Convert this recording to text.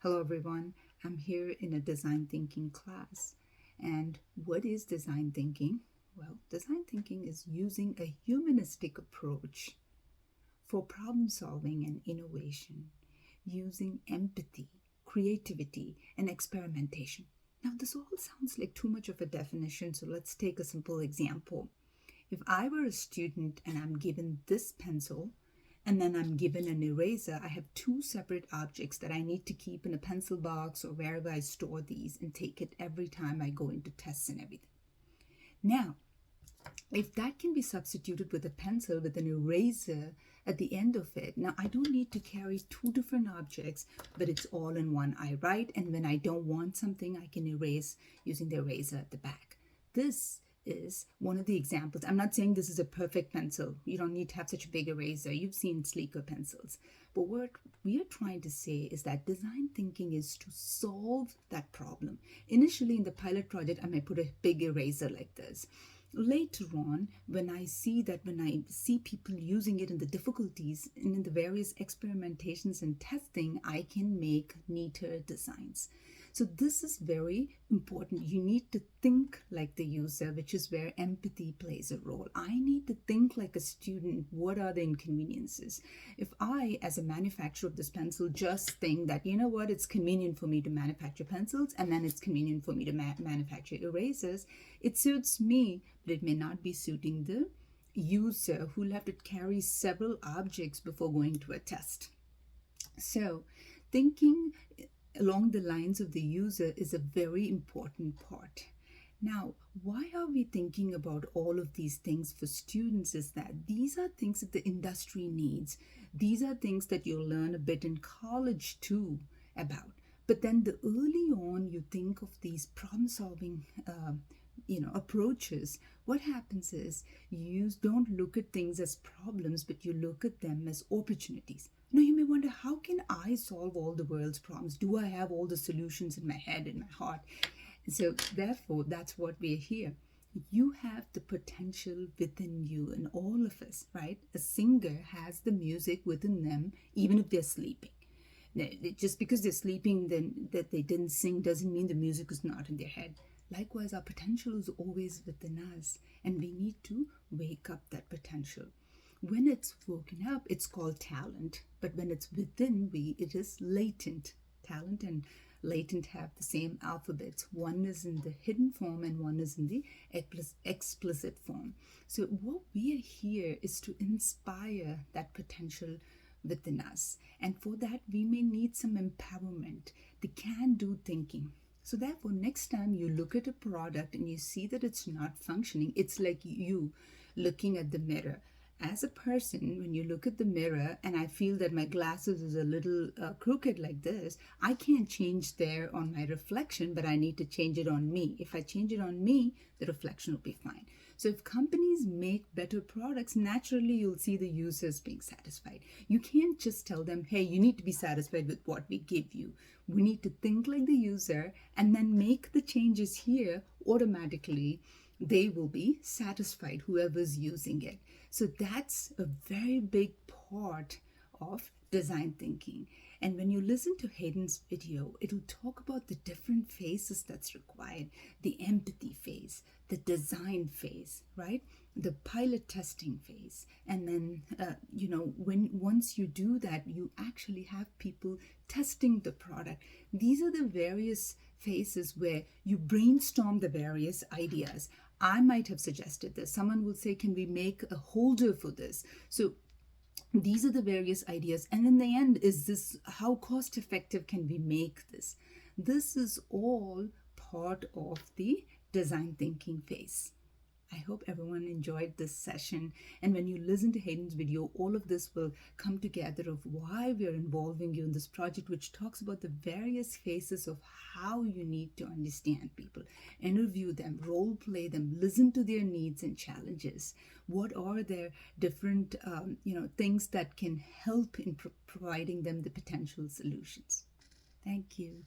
Hello, everyone. I'm here in a design thinking class. And what is design thinking? Well, design thinking is using a humanistic approach for problem solving and innovation, using empathy, creativity, and experimentation. Now, this all sounds like too much of a definition, so let's take a simple example. If I were a student and I'm given this pencil, and then I'm given an eraser, I have two separate objects that I need to keep in a pencil box or wherever I store these and take it every time I go into tests and everything. Now, if that can be substituted with a pencil with an eraser at the end of it, now I don't need to carry two different objects, but it's all in one. I write, and when I don't want something, I can erase using the eraser at the back. This is one of the examples. I'm not saying this is a perfect pencil. You don't need to have such a big eraser. You've seen sleeker pencils. But what we are trying to say is that design thinking is to solve that problem. Initially in the pilot project, I may put a big eraser like this. Later on, when I see people using it in the difficulties and in the various experimentations and testing, I can make neater designs. So this is very important. You need to think like the user, which is where empathy plays a role. I need to think like a student. What are the inconveniences? If I, as a manufacturer of this pencil, just think that, you know what, it's convenient for me to manufacture pencils and then it's convenient for me to manufacture erasers, it suits me, but it may not be suiting the user who'll have to carry several objects before going to a test. So thinking along the lines of the user is a very important part. Now, why are we thinking about all of these things for students is that these are things that the industry needs. These are things that you'll learn a bit in college too about. But then the early on you think of these problem solving approaches, what happens is you don't look at things as problems, but you look at them as opportunities. Now you may wonder, how can I solve all the world's problems? Do I have all the solutions in my head, in my heart? So therefore, that's what we're here. You have the potential within you, and all of us, right? A singer has the music within them, even if they're sleeping. Now, just because they're sleeping, then that they didn't sing doesn't mean the music is not in their head. Likewise, our potential is always within us, and we need to wake up that potential. When it's woken up, it's called talent, but when it's within it is latent. Talent and latent have the same alphabets. One is in the hidden form and one is in the explicit form. So what we are here is to inspire that potential within us. And for that, we may need some empowerment, the can-do thinking. So therefore, next time you look at a product and you see that it's not functioning, it's like you looking at the mirror. As a person, when you look at the mirror and I feel that my glasses is a little crooked like this, I can't change there on my reflection, but I need to change it on me. If I change it on me, the reflection will be fine. So if companies make better products, naturally you'll see the users being satisfied. You can't just tell them, hey, you need to be satisfied with what we give you. We need to think like the user and then make the changes here automatically. They will be satisfied, whoever's using it. So that's a very big part of design thinking. And when you listen to Hayden's video, it'll talk about the different phases that's required. The empathy phase, the design phase, right? The pilot testing phase. And then, once you do that, you actually have people testing the product. These are the various phases where you brainstorm the various ideas. I might have suggested this. Someone will say, can we make a holder for this? So these are the various ideas. And in the end, is this, how cost effective can we make this? This is all part of the design thinking phase. I hope everyone enjoyed this session. And when you listen to Hayden's video, all of this will come together of why we're involving you in this project, which talks about the various phases of how you need to understand people, interview them, role play them, listen to their needs and challenges. What are their different, things that can help in providing them the potential solutions? Thank you.